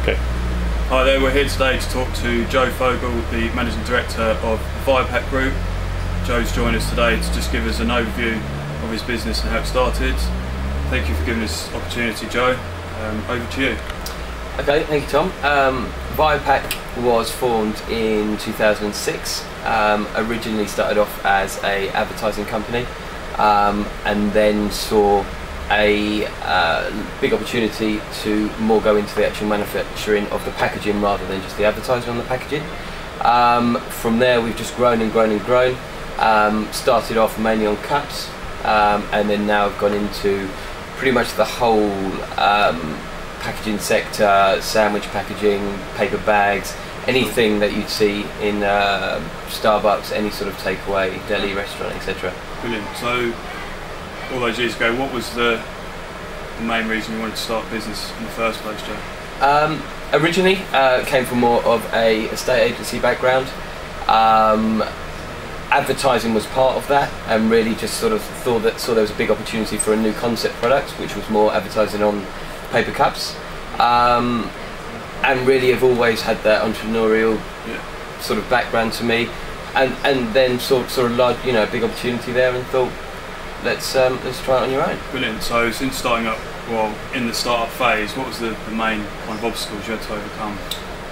Okay. Hi there, we're here today to talk to Joe Fogel, the Managing Director of Vaio-Pak Group. Joe's joined us today to just give us an overview of his business and how it started. Thank you for giving us this opportunity, Joe. Over to you. Okay, thank you, Tom. Vaio-Pak was formed in 2006. Originally started off as an advertising company, and then saw a big opportunity to more go into the actual manufacturing of the packaging rather than just the advertising on the packaging. From there we've just grown and grown and grown. Started off mainly on cups, and then now I've gone into pretty much the whole packaging sector, sandwich packaging, paper bags, anything that you'd see in Starbucks, any sort of takeaway, deli, restaurant, etc. Brilliant. So, all those years ago, what was the main reason you wanted to start a business in the first place, Joe? Originally, came from more of a estate agency background. Advertising was part of that, and really just sort of saw there was a big opportunity for a new concept product, which was more advertising on paper cups. And really have always had that entrepreneurial sort of background to me, and then sort of large, big opportunity there, and thought, let's try it on your own. Brilliant. So since starting up, well, in the startup phase, what was the main kind of obstacles you had to overcome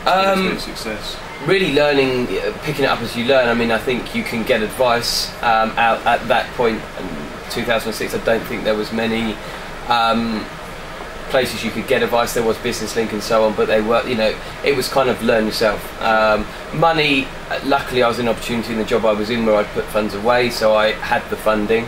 to get success? Really learning, picking it up as you learn. I mean, I think you can get advice out at that point. In 2006, I don't think there was many places you could get advice. There was Business Link and so on, but they were, it was kind of learn yourself. Money, luckily I was in an opportunity in the job I was in where I'd put funds away, so I had the funding.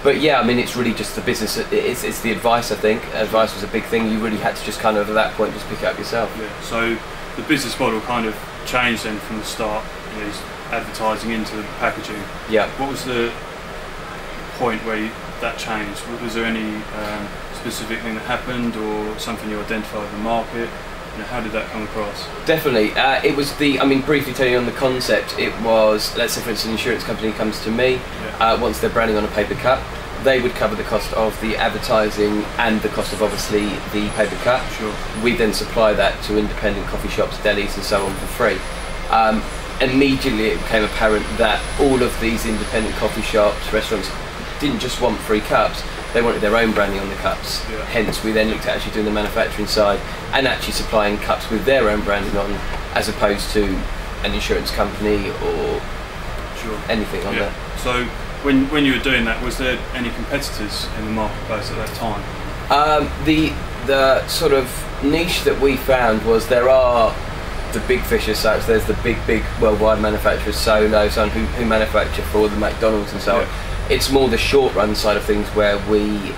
But yeah, I mean, it's really just the business, it's the advice, I think. Advice was a big thing. You really had to just kind of, at that point, just pick it up yourself. Yeah. So the business model kind of changed then from the start, advertising into the packaging. Yeah. What was the point where that changed? Was there any specific thing that happened, or something you identified in the market? How did that come across? Definitely. It was briefly telling you on the concept, it was, let's say for instance an insurance company comes to me, wants their branding on a paper cup, they would cover the cost of the advertising and the cost of obviously the paper cup. Sure. We then supply that to independent coffee shops, delis and so on for free. Immediately it became apparent that all of these independent coffee shops, restaurants, didn't just want free cups, they wanted their own branding on the cups. Yeah. Hence we then looked at actually doing the manufacturing side and actually supplying cups with their own branding on, as opposed to an insurance company or anything on that. So when you were doing that, was there any competitors in the marketplace at that time? The sort of niche that we found was, there are the big fish as such. There's the big worldwide manufacturers, Solo, who manufacture for the McDonald's and so on. It's more the short run side of things where we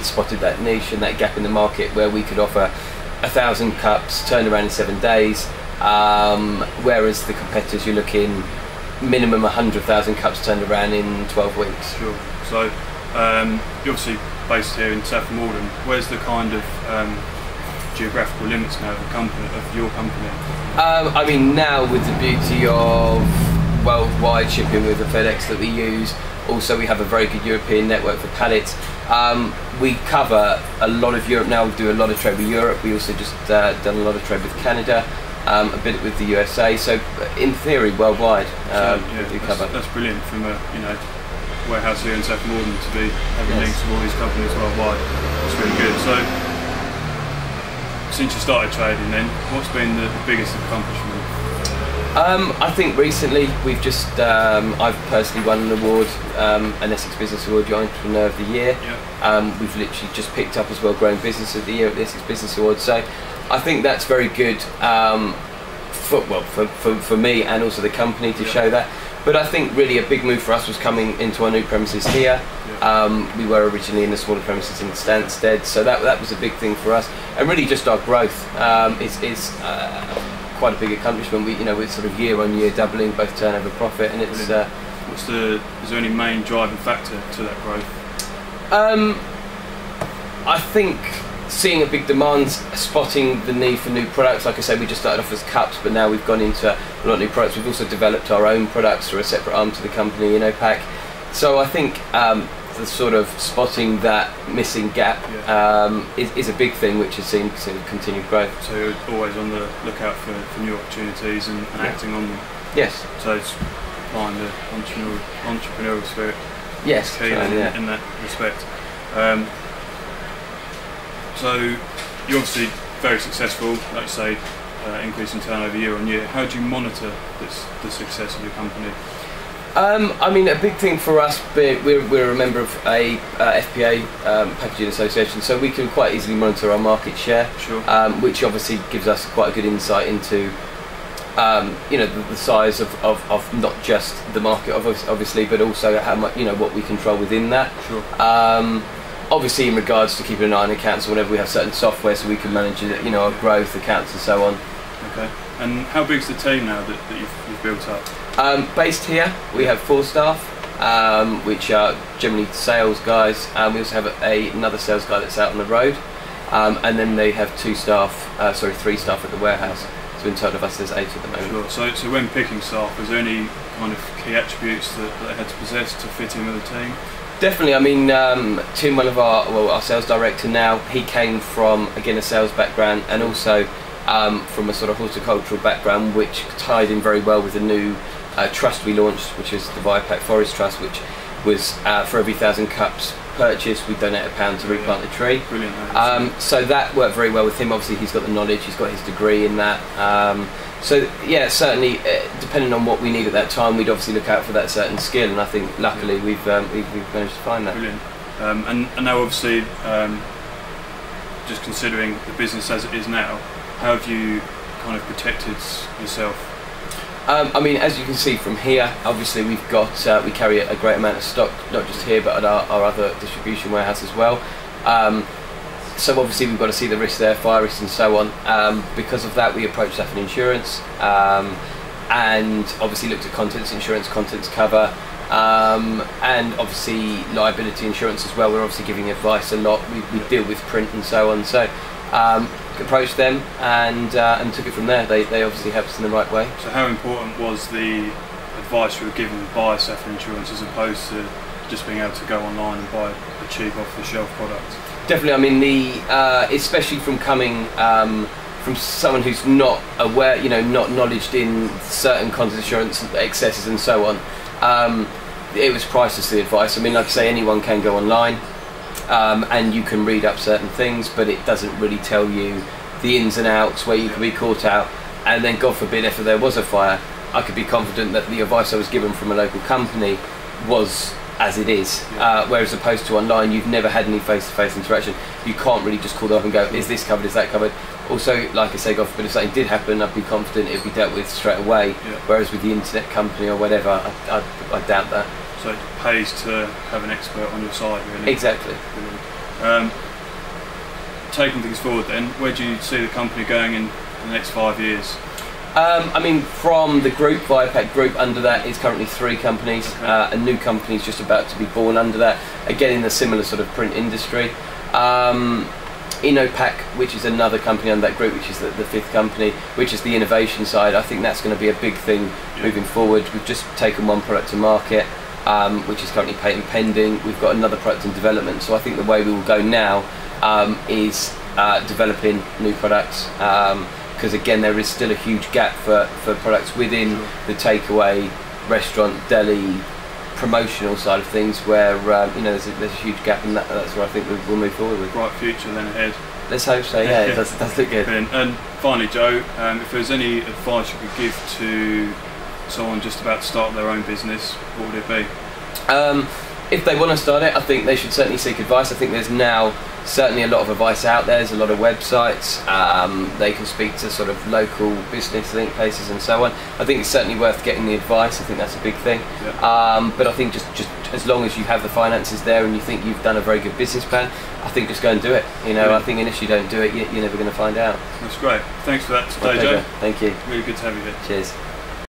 spotted that niche and that gap in the market, where we could offer 1,000 cups, turn around in 7 days, whereas the competitors, you're looking minimum 100,000 cups turned around in 12 weeks. Sure. So you're obviously based here in Saffron. Where's the kind of geographical limits now of your company? I mean, now with the beauty of worldwide shipping with the FedEx that we use, also we have a very good European network for pallets. We cover a lot of Europe now. We do a lot of trade with Europe. We also just done a lot of trade with Canada, a bit with the USA. So in theory, worldwide, we cover. That's brilliant from a warehouse here in Saffron to be having links with all these companies worldwide. It's really good. So since you started trading, then what's been the biggest accomplishment? I think recently we've just, I've personally won an award, an Essex Business Award, Young Entrepreneur of the Year. Yeah. We've literally just picked up as well Growing Business of the Year at the Essex Business Award. So I think that's very good for me and also the company to show that. But I think really a big move for us was coming into our new premises here. Yeah. We were originally in the smaller premises in Stansted, so that was a big thing for us. And really just our growth is quite a big accomplishment. We're sort of year on year doubling both turnover, profit, and it's. Is there any main driving factor to that growth? I think seeing a big demand, spotting the need for new products. Like I said, we just started off as cups, but now we've gone into a lot of new products. We've also developed our own products through a separate arm to the company, Pack. So I think the sort of spotting that missing gap is a big thing, which has seen continued growth. So you're always on the lookout for new opportunities and acting on them. Yes. So it's applying the entrepreneurial spirit. Yes, key in that respect. So you're obviously very successful, like you say, increasing turnover year on year. How do you monitor the success of your company? I mean, a big thing for us, we're a member of a FPA packaging association, so we can quite easily monitor our market share, which obviously gives us quite a good insight into the size of not just the market, obviously, but also how much, what we control within that. Obviously, in regards to keeping an eye on accounts, or whenever we have certain software, so we can manage, our growth, accounts, and so on. Okay. And how big's the team now that you've built up? Based here, we have 4 staff, which are generally sales guys. We also have another sales guy that's out on the road, and then they have 3 staff at the warehouse. So in total of us, there's 8 at the moment. Sure. So when picking staff, is there any kind of key attributes that they had to possess to fit in with the team? Definitely. I mean, Tim, our sales director now, he came from, again, a sales background, and also from a sort of horticultural background, which tied in very well with the new trust we launched, which is the Vaio-Pak Forest Trust, which was for every 1,000 cups purchased, we donate £1 to replant a tree. Brilliant. So that worked very well with him. Obviously, he's got the knowledge, he's got his degree in that. So yeah, certainly, depending on what we need at that time, we'd obviously look out for that certain skill, and I think luckily we've managed to find that. Brilliant. And now obviously, just considering the business as it is now, how have you kind of protected yourself? I mean, as you can see from here, obviously we carry a great amount of stock, not just here but at our other distribution warehouse as well. So obviously we've got to see the risk there, fire risk and so on. Because of that, we approached Saffron Insurance, and obviously looked at contents insurance, contents cover, and obviously liability insurance as well. We're obviously giving advice a lot. We deal with print and so on. So approached them and took it from there. They obviously helped us in the right way. So how important was the advice you were given by Saffron Insurance as opposed to just being able to go online and buy a cheap off-the-shelf product? Definitely. I mean, especially from coming from someone who's not aware, not knowledged in certain content insurance excesses and so on. It was priceless, the advice. I mean, like I say, anyone can go online. And you can read up certain things, but it doesn't really tell you the ins and outs where you could be caught out, and then God forbid if there was a fire, I could be confident that the advice I was given from a local company was as it is, whereas opposed to online, you've never had any face-to-face interaction. You can't really just call them up and go, is this covered, is that covered? Also, like I say, God forbid if something did happen, I'd be confident it'd be dealt with straight away, whereas with the internet company or whatever, I doubt that. So it pays to have an expert on your side, really. Exactly. Taking things forward then, where do you see the company going in the next 5 years? I mean, from the group, Vaio-Pak Group, under that is currently 3 companies. A new company is just about to be born under that, again in the similar sort of print industry. Vaio-Pak, which is another company under that group, which is the 5th company, which is the innovation side. I think that's going to be a big thing moving forward. We've just taken 1 product to market, which is currently patent pending. We've got another product in development, so I think the way we will go now is developing new products, because again there is still a huge gap for products within the takeaway, restaurant, deli, promotional side of things, where there's a huge gap, and that's where I think we'll move forward with. Bright future then ahead. Let's hope so. Yeah, it does look good. Brilliant. And finally, Joe, if there's any advice you could give to someone just about to start their own business, what would it be? If they want to start it, I think they should certainly seek advice. I think there's now certainly a lot of advice out there. There's a lot of websites. They can speak to sort of local business link places and so on. I think it's certainly worth getting the advice. I think that's a big thing. But I think just as long as you have the finances there and you think you've done a very good business plan, I think just go and do it. I think unless you don't do it, you're never going to find out. That's great. Thanks for that today, My pleasure. Joe. Thank you. Really good to have you here. Cheers.